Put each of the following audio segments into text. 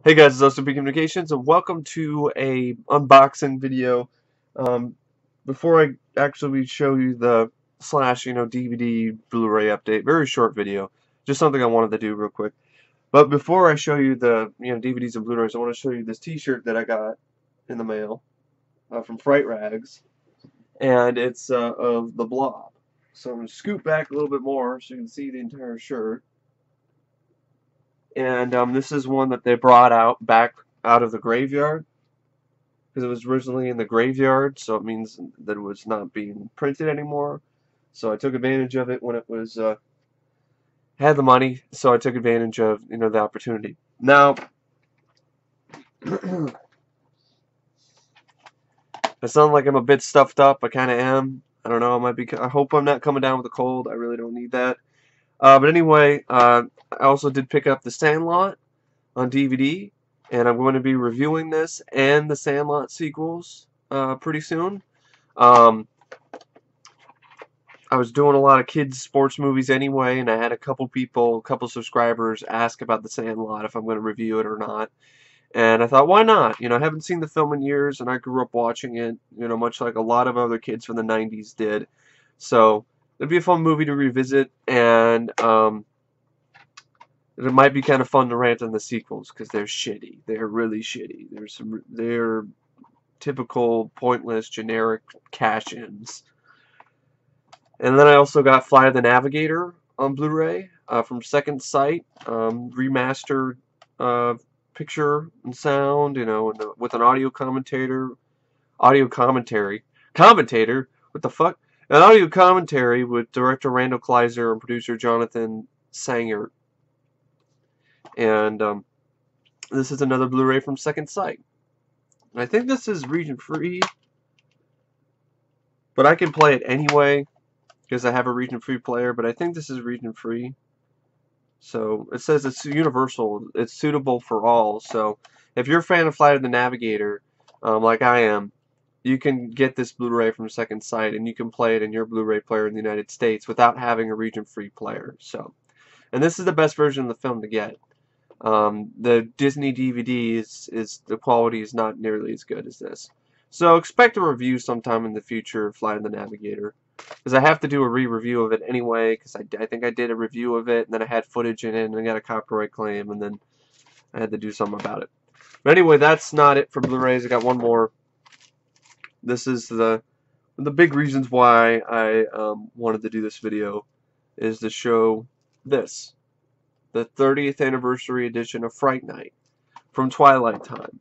Hey guys, it's OCP Communications, and welcome to a unboxing video. Um, Before I actually show you the DVD Blu-ray update, very short video, just something I wanted to do real quick. But before I show you the DVDs and Blu-rays, I want to show you this T-shirt that I got in the mail from Fright Rags, and it's of the Blob. So I'm gonna scoot back a little bit more so you can see the entire shirt. And this is one that they brought back out of the graveyard, because it was originally in the graveyard, so it means that it was not being printed anymore. So I took advantage of it when it was had the money, so I took advantage of the opportunity. Now, I sound like I'm a bit stuffed up. I kind of am. I don't know. I hope I'm not coming down with a cold. I really don't need that. But anyway, I also did pick up the Sandlot on DVD, and I'm going to be reviewing this and the Sandlot sequels pretty soon. I was doing a lot of kids sports movies anyway, and I had a couple subscribers ask about the Sandlot, if I'm going to review it or not. And I thought, why not? I haven't seen the film in years, and I grew up watching it, much like a lot of other kids from the 90s did. So it'd be a fun movie to revisit, and it might be kind of fun to rant on the sequels, because they're shitty. They're really shitty. They're typical, pointless, generic cash-ins. And then I also got Flight of the Navigator on Blu-ray from Second Sight, remastered picture and sound, with an audio commentary. What the fuck? An audio commentary with director Randall Kleiser and producer Jonathan Sanger. And this is another Blu-ray from Second Sight. I think this is region free, but I can play it anyway because I have a region free player. But I think this is region free. So it says it's universal. It's suitable for all. So if you're a fan of Flight of the Navigator, like I am, you can get this Blu-ray from Second Sight, and you can play it in your Blu-ray player in the United States without having a region free player. So, and this is the best version of the film to get. The Disney DVD is the quality is not nearly as good as this. So expect a review sometime in the future of Flight of the Navigator, because I have to do a re-review of it anyway, because I think I did a review of it, and then I had footage in it, and I got a copyright claim, and then I had to do something about it. But anyway, that's not it for Blu-rays. I got one more. This is the big reasons why I wanted to do this video, is to show this. The 30th anniversary edition of Fright Night from Twilight Time,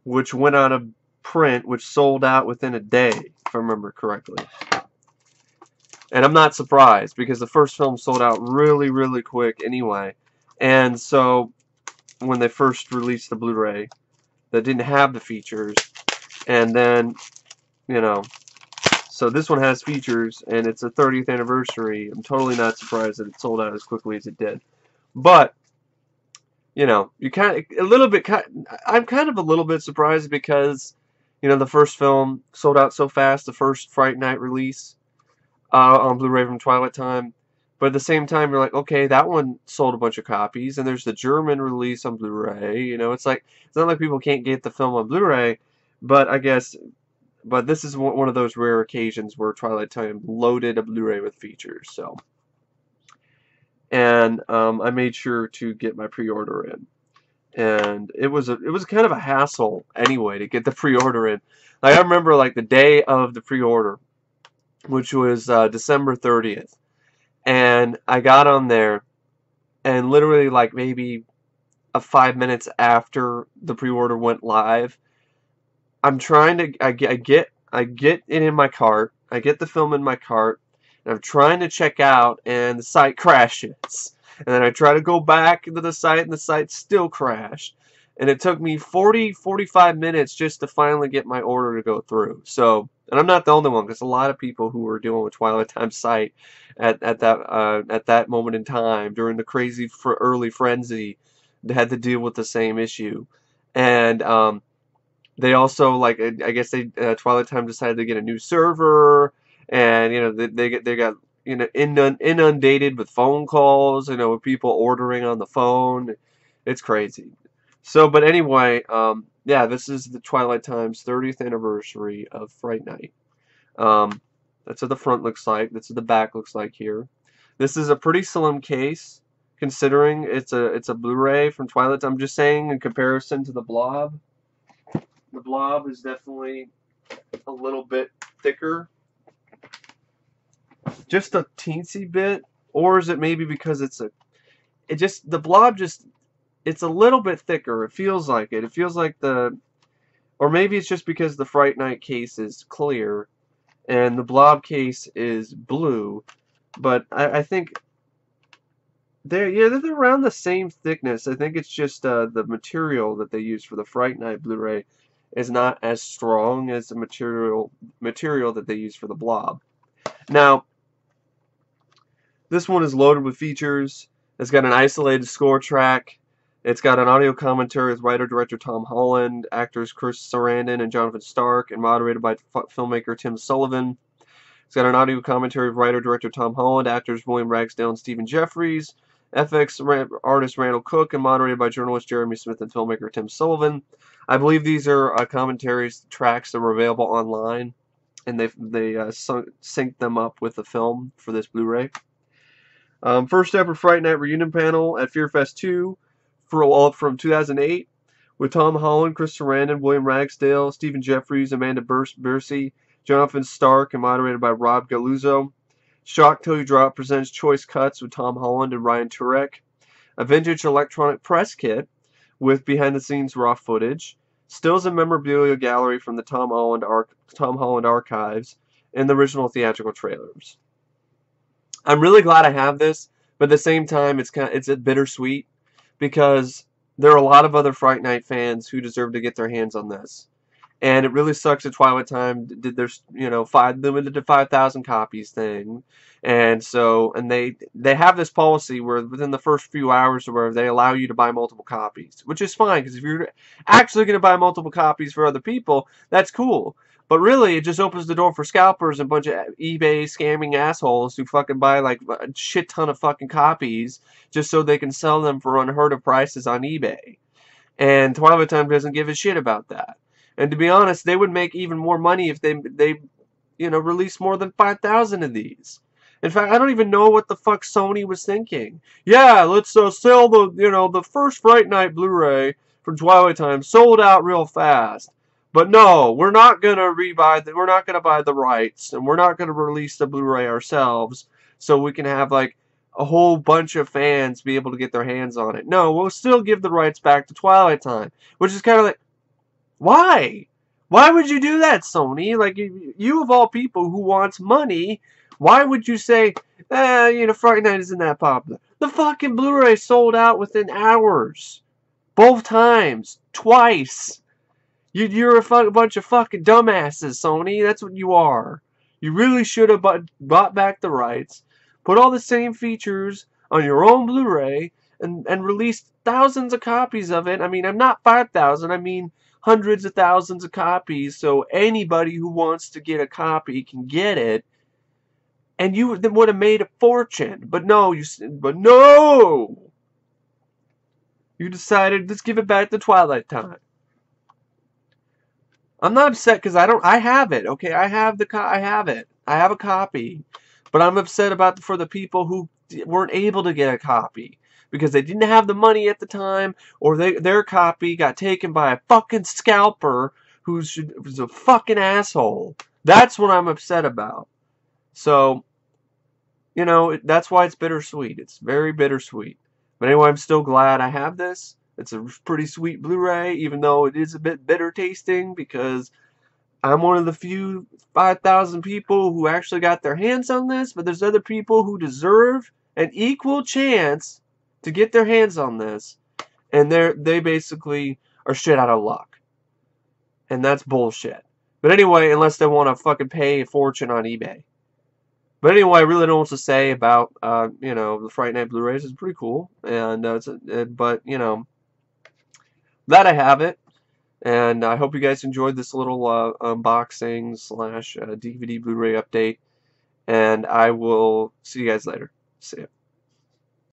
which went out of print, which sold out within a day, if I remember correctly. And I'm not surprised, because the first film sold out really, really quick anyway. And so when they first released the Blu-ray, that didn't have the features, and then, so this one has features, and it's a 30th anniversary. I'm totally not surprised that it sold out as quickly as it did. But, you kind of, I'm kind of a little bit surprised, because, the first film sold out so fast, the first Fright Night release on Blu-ray from Twilight Time. But at the same time, you're like, okay, that one sold a bunch of copies, and there's the German release on Blu-ray. It's not like people can't get the film on Blu-ray, but but this is one of those rare occasions where Twilight Time loaded a Blu-ray with features. So. And I made sure to get my pre-order in, and it was kind of a hassle anyway to get the pre-order in. Like, I remember, like, the day of the pre-order, which was December 30th, and I got on there, and literally, like, maybe 5 minutes after the pre-order went live, I get it in my cart, I get the film in my cart, and I'm trying to check out, and the site crashes. And then I try to go back into the site, and the site still crashed. And it took me 45 minutes just to finally get my order to go through. So, and I'm not the only one, because a lot of people who were dealing with Twilight Time site at that moment in time, during the crazy early frenzy, they had to deal with the same issue. And they also, like, I guess Twilight Time decided to get a new server. And they got inundated with phone calls, with people ordering on the phone. It's crazy. So, but anyway, yeah, this is the Twilight Time's 30th anniversary of Fright Night. Um, that's what the front looks like. That's what the back looks like here. This is a pretty slim case, considering it's a Blu-ray from Twilight. I'm just saying, in comparison to the Blob, the Blob is definitely a little bit thicker, just a teensy bit. Or is it maybe because the Blob just, it's a little bit thicker. It feels like it. It feels like or maybe it's just because the Fright Night case is clear and the Blob case is blue. But I think they're around the same thickness. I think it's just the material that they use for the Fright Night Blu-ray is not as strong as the material that they use for the Blob. Now, this one is loaded with features. It's got an isolated score track. It's got an audio commentary with writer-director Tom Holland, actors Chris Sarandon and Jonathan Stark, and moderated by filmmaker Tim Sullivan. It's got an audio commentary of writer-director Tom Holland, actors William Ragsdale and Stephen Jeffries, FX artist Randall Cook, and moderated by journalist Jeremy Smith and filmmaker Tim Sullivan. I believe these are commentaries tracks that were available online, and they synced them up with the film for this Blu-ray. First ever Fright Night reunion panel at Fear Fest 2 from 2008 with Tom Holland, Chris Sarandon, William Ragsdale, Stephen Jeffries, Amanda Bursey, Jonathan Stark, and moderated by Rob Galuzzo. Shock Till You Drop presents Choice Cuts with Tom Holland and Ryan Turek. A vintage electronic press kit with behind-the-scenes raw footage. Stills and memorabilia gallery from the Tom Holland archives, and the original theatrical trailers. I'm really glad I have this, but at the same time, it's a bittersweet because there are a lot of other Fright Night fans who deserve to get their hands on this. And it really sucks that Twilight Time did their, limited to 5,000 copies thing. And they have this policy where within the first few hours or where they allow you to buy multiple copies, which is fine, because if you're actually going to buy multiple copies for other people, that's cool. But really, it just opens the door for scalpers and a bunch of eBay scamming assholes who fucking buy like a shit ton of fucking copies just so they can sell them for unheard of prices on eBay. And Twilight Time doesn't give a shit about that. And to be honest, they would make even more money if they released more than 5,000 of these. In fact, I don't even know what the fuck Sony was thinking. Yeah, let's sell the first Fright Night Blu-ray from Twilight Time sold out real fast. But no, we're not gonna we're not gonna buy the rights, and we're not gonna release the Blu-ray ourselves, so we can have like a whole bunch of fans be able to get their hands on it. No, we'll still give the rights back to Twilight Time, which is kind of like, why? Why would you do that, Sony? Like, you of all people who wants money, why would you say, Fright Night isn't that popular? The fucking Blu-ray sold out within hours, both times, twice. You're a bunch of fucking dumbasses, Sony. That's what you are. You really should have bought back the rights, put all the same features on your own Blu-ray, and released thousands of copies of it. I mean, I'm not 5,000. I mean, hundreds of thousands of copies, so anybody who wants to get a copy can get it. And you would have made a fortune. But no, you decided, let's give it back to Twilight Time. I'm not upset because I have it, okay? I have it. I have a copy. But I'm upset for the people who weren't able to get a copy because they didn't have the money at the time, or their copy got taken by a fucking scalper who's a fucking asshole. That's what I'm upset about. So, that's why it's bittersweet. It's very bittersweet. But anyway, I'm still glad I have this. It's a pretty sweet Blu-ray, even though it is a bit bitter tasting because I'm one of the few 5,000 people who actually got their hands on this, but there's other people who deserve an equal chance to get their hands on this, and they basically are shit out of luck. And that's bullshit. But anyway, unless they want to fucking pay a fortune on eBay. But anyway, I really don't know what to say about, the Fright Night Blu-rays. It's pretty cool. And, that I have it. And I hope you guys enjoyed this little unboxing / DVD Blu-ray update. And I will see you guys later. See ya.